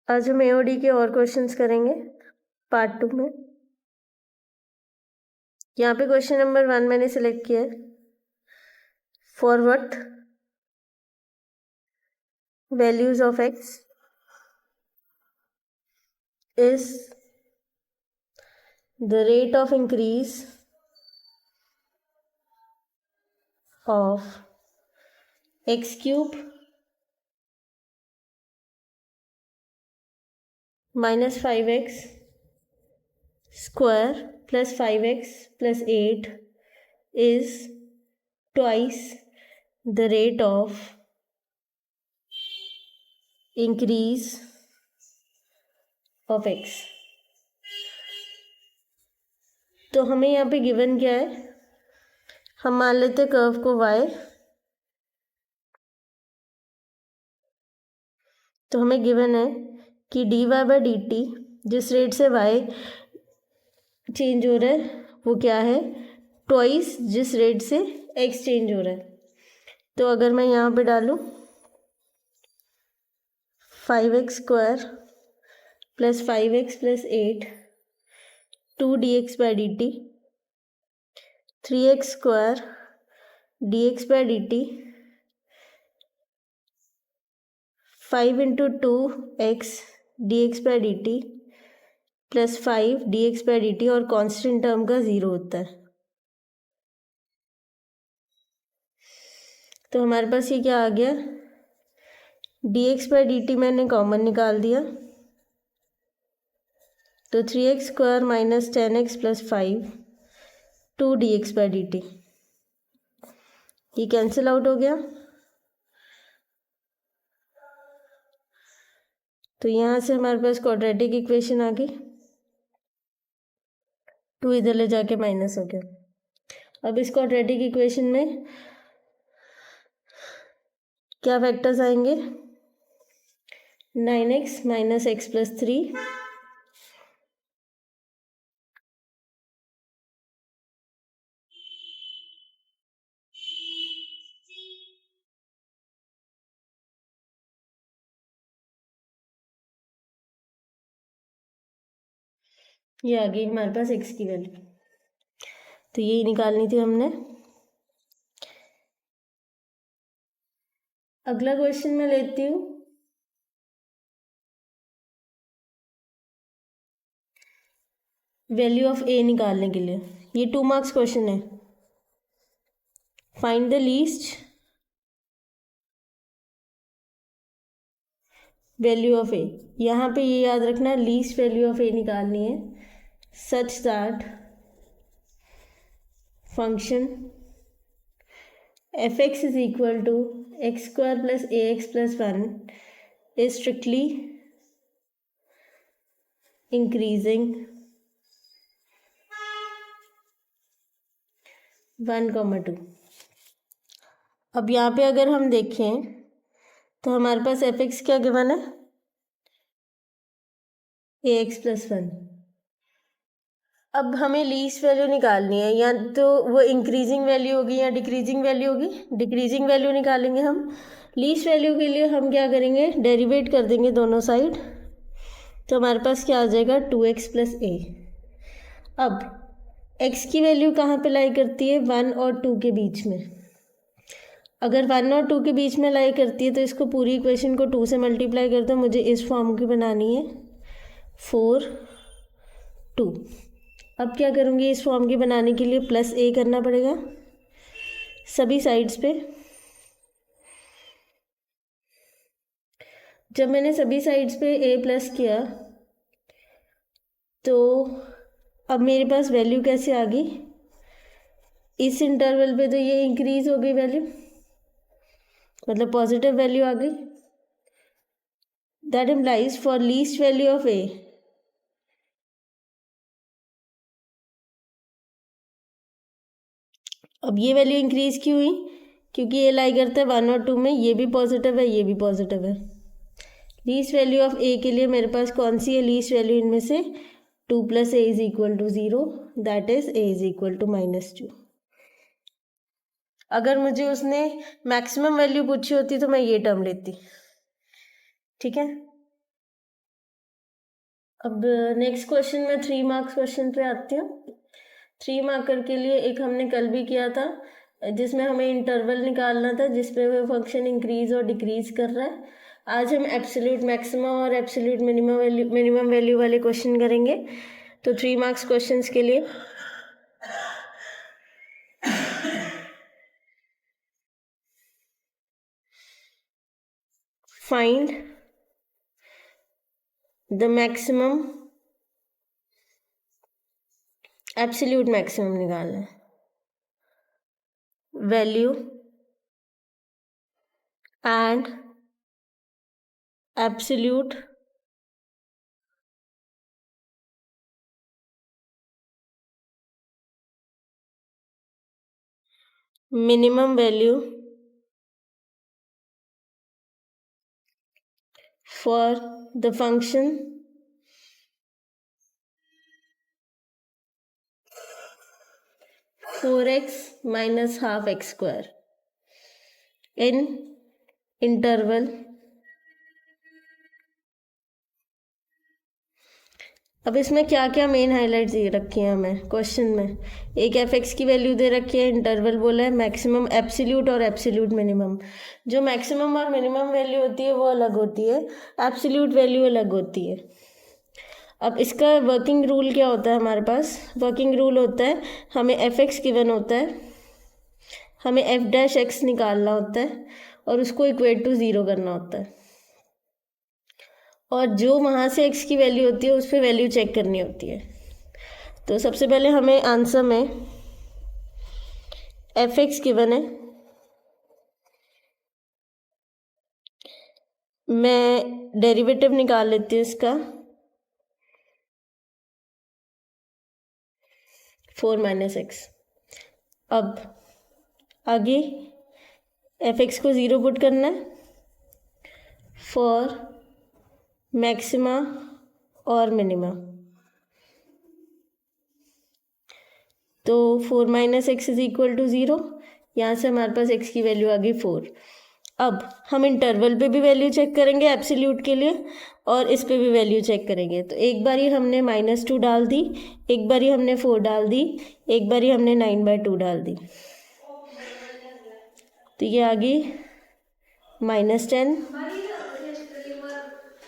आज हम एओडी के और क्वेश्चंस करेंगे पार्ट 2 में। यहाँ पे क्वेश्चन नंबर 1 मैंने सिलेक्ट किया है। For what values of x is the rate of increase of x cube minus 5x square plus 5x plus 8 is twice the rate of increase of x। तो हमें यहाँ पे गिवन क्या है, हम मान लेते हैं कर्व को y, तो हमें गिवन है कि dy बाई डी टी जिस रेट से y चेंज हो रहा है वो क्या है, ट्वाइस जिस रेट से x चेंज हो रहा है। तो अगर मैं यहाँ पे डालूँ 5x square plus 5x plus 8 2dx by D T 3x square dx by D T 5 into 2x dx by D T plus 5 dx by D T और कांस्टेंट टर्म का 0 होता है। तो हमारे पास ये क्या आ गया, dx बाई डी टी मैंने कॉमन निकाल दिया, तो 3x square minus 10x plus 5 2dx by D T, ये कैंसिल आउट हो गया। तो यहाँ से हमारे पास क्वाड्रेटिक इक्वेशन आ गई, 2 इधर ले जाके माइनस हो गया। अब इस क्वाड्रेटिक इक्वेशन में क्या फैक्टर्स आएंगे, 9x माइनस एक्स प्लस 3 ये आ गई हमारे पास x की वैल्यू, तो यही निकालनी थी हमने। अगला क्वेश्चन मैं लेती हूँ, वैल्यू ऑफ a निकालने के लिए। ये 2 मार्क्स क्वेश्चन है। Find the least value of a। यहाँ पे ये याद रखना, लीस्ट वैल्यू ऑफ a निकालनी है such that function f(x) is equal to x square plus ax plus 1 is strictly increasing 1,2। अब यहाँ पे अगर हम देखें तो हमारे पास f(x) क्या गिवन है, ax प्लस 1। अब हमें लीस्ट वैल्यू निकालनी है, या तो वो इंक्रीजिंग वैल्यू होगी या डिक्रीजिंग वैल्यू होगी। डिक्रीजिंग वैल्यू निकालेंगे हम। लीस्ट वैल्यू के लिए हम क्या करेंगे, डेरिवेट कर देंगे दोनों साइड, तो हमारे पास क्या आ जाएगा 2x प्लस a। अब x की वैल्यू कहाँ पे लाई करती है, 1 और 2 के बीच में। अगर 1 और 2 के बीच में लाई करती है तो इसको पूरी इक्वेशन को 2 से मल्टीप्लाई कर दो। मुझे इस फॉर्म की बनानी है 4 2। अब क्या करूँगी, इस फॉर्म की बनाने के लिए प्लस a करना पड़ेगा सभी साइड्स पे। जब मैंने सभी साइड्स पे a प्लस किया तो अब मेरे पास वैल्यू कैसे आ गई, इस इंटरवल पे तो ये इंक्रीज हो गई वैल्यू, मतलब पॉजिटिव वैल्यू आ गई। That implies for least value of a अब ये वैल्यू इंक्रीज क्यों हुई, क्योंकि ये लाई करता है 1 और 2 में, ये भी पॉजिटिव है ये भी पॉजिटिव है। लीस्ट वैल्यू ऑफ a के लिए मेरे पास कौन सी है लीस्ट वैल्यू, इनमें से 2 plus a is equal to 0, that is a is equal to -2। अगर मुझे उसने मैक्सिमम वैल्यू पूछी होती तो मैं ये टर्म लेती, ठीक है। अब नेक्स्ट क्वेश्चन में 3 मार्क्स क्वेश्चन पे आती हूँ। 3 मार्कर के लिए एक हमने कल भी किया था, जिसमें हमें इंटरवल निकालना था जिसपे वो फंक्शन इंक्रीज और डिक्रीज कर रहा है। आज हम एब्सोल्यूट मैक्सिमम और एब्सोल्यूट मिनिमम वैल्यू वाले क्वेश्चन करेंगे। तो 3 मार्क्स क्वेश्चंस के लिए find the maximum absolute maximum निकालना है, value and absolute minimum value for the function four x minus half x square in interval अब इसमें क्या क्या मेन हाइलाइट्स दे रखी हैं हमें क्वेश्चन में। एक एफ एक्स की वैल्यू दे रखी है, इंटरवल बोला है, मैक्सिमम एब्सोल्यूट और एब्सोल्यूट मिनिमम। जो मैक्सिमम और मिनिमम वैल्यू होती है वो अलग होती है, एब्सोल्यूट वैल्यू अलग होती है। अब इसका वर्किंग रूल क्या होता है हमारे पास? वर्किंग रूल होता है, हमें एफ एक्स गिवन होता है, हमें एफ डैश एक्स निकालना होता है और उसको इक्वेट टू ज़ीरो करना होता है, और जो वहाँ से एक्स की वैल्यू होती है उस पर वैल्यू चेक करनी होती है। तो सबसे पहले हमें आंसर में एफ एक्स गिवन है, मैं डेरिवेटिव निकाल लेती हूँ इसका, 4 माइनस एक्स। अब आगे एफ एक्स को ज़ीरो पुट करना है फॉर मैक्सिमा और मिनिमा। तो 4 minus x is equal to zero, यहाँ से हमारे पास एक्स की वैल्यू आ गई 4। अब हम इंटरवल पे भी वैल्यू चेक करेंगे एब्सोल्यूट के लिए, और इस पे भी वैल्यू चेक करेंगे। तो एक बारी हमने -2 डाल दी, एक बारी हमने 4 डाल दी, एक बारी हमने 9/2 डाल दी। तो ये आ गई -10,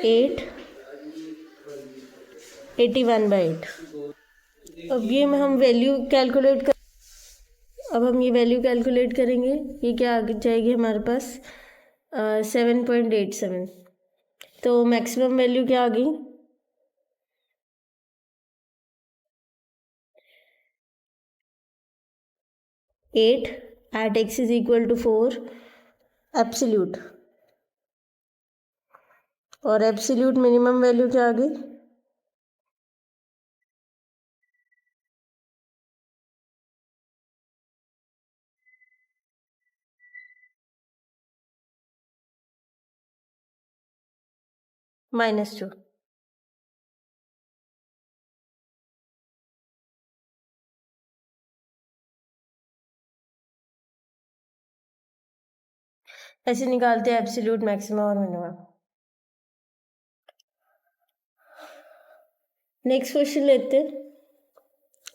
8, 81/8। अब ये हम वैल्यू कैलकुलेट कर अब हम ये वैल्यू कैलकुलेट करेंगे, ये क्या आ जाएगी हमारे पास 7.87। तो मैक्सिमम वैल्यू क्या आ गई? 8 at x is equal to 4 absolute, और एब्सोल्यूट मिनिमम वैल्यू क्या आ गई? -2। ऐसे निकालते हैं एब्सोल्यूट मैक्सिमम और मिनिमम। नेक्स्ट क्वेश्चन लेते हैं।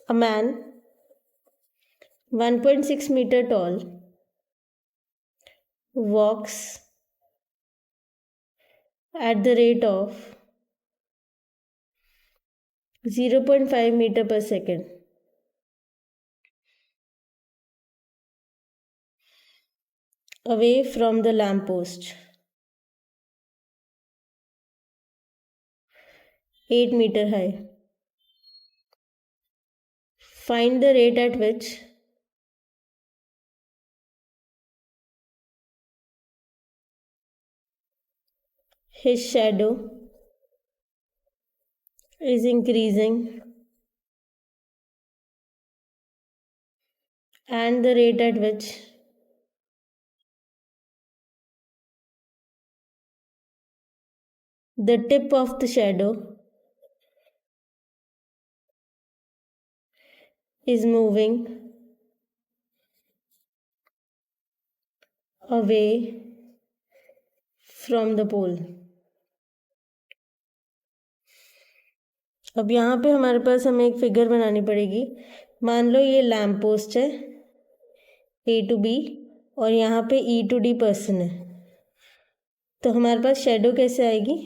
A man 1.6 metre tall walks at the rate of 0.5 meter per second away from the lamppost, 8 meter high. Find the rate at which his shadow is increasing and the rate at which the tip of the shadow is moving away from the pole. अब यहाँ पे हमारे पास हमें एक figure बनानी पड़ेगी। मान लो ये लैम्प पोस्ट है A to B और यहाँ पे E to D पर्सन है, तो हमारे पास शेडो कैसे आएगी,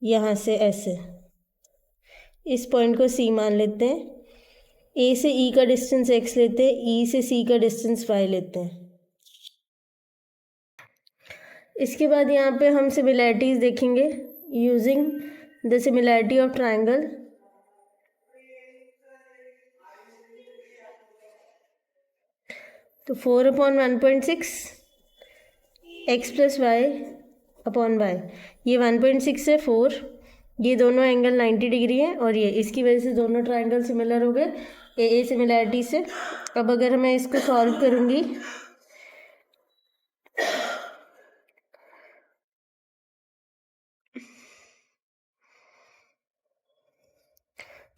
यहाँ से ऐसे। इस पॉइंट को C मान लेते हैं, A से E का डिस्टेंस x लेते हैं, E से C का डिस्टेंस y लेते हैं। इसके बाद यहाँ पे हम सिमिलैरिटीज़ देखेंगे using the similarity of triangle. तो 4/1.6 x plus y upon y, ये 1.6 है 4, ये दोनों एंगल 90 डिग्री है और ये इसकी वजह से दोनों ट्राइंगल सिमिलर हो गए ए सिमिलैरिटी से। अब अगर मैं इसको सॉल्व करूँगी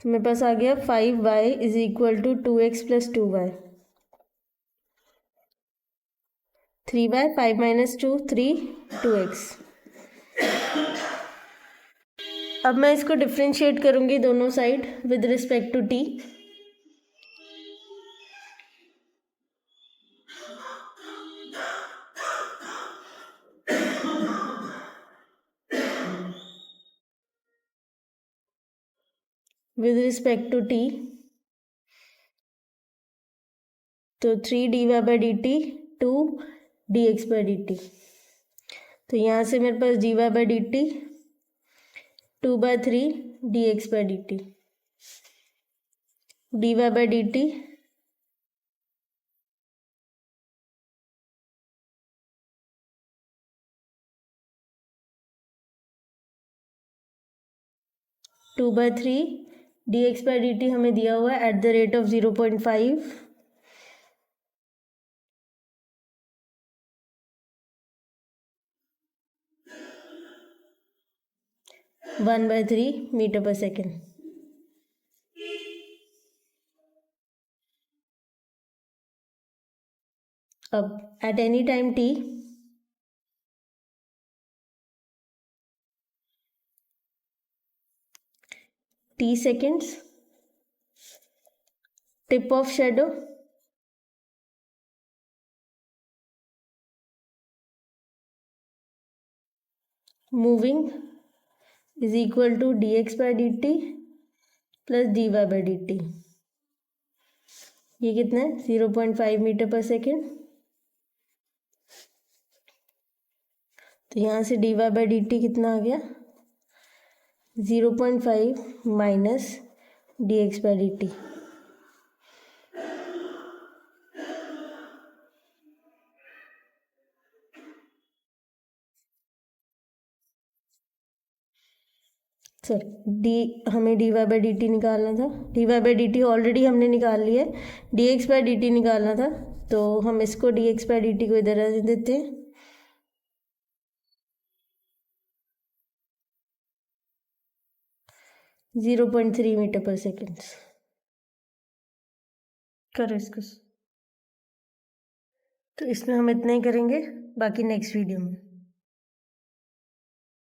तो मेरे पास आ गया 5y is equal to 2x plus 2y, 3y, 5 minus 2 3, 2x। अब मैं इसको डिफ्रेंशिएट करूँगी दोनों side with respect to t। With respect to t, तो 3 dy/dt 2 dx/dt। तो यहाँ से मेरे पास dy/dt 2/3 dx/dt, dy/dt 2/3 dx/dt हमें दिया हुआ है at the rate of 0.5, one by 3 metre पर सेकेंड। अब at any time t seconds, tip of shadow moving is equal to dx/dt plus dy/dt। ये कितना है 0.5 मीटर पर सेकेंड। तो यहाँ से dy/dt कितना आ गया 0.5 माइनस dx/dt। सर हमें dy/dt निकालना था, dy/dt ऑलरेडी हमने निकाल लिया है, dx/dt निकालना था, तो हम इसको dx/dt को इधर रख देते हैं। जीरो 0.3 मीटर पर सेकेंड। करो इसको। तो इसमें हम इतना ही करेंगे, बाकी नेक्स्ट वीडियो में।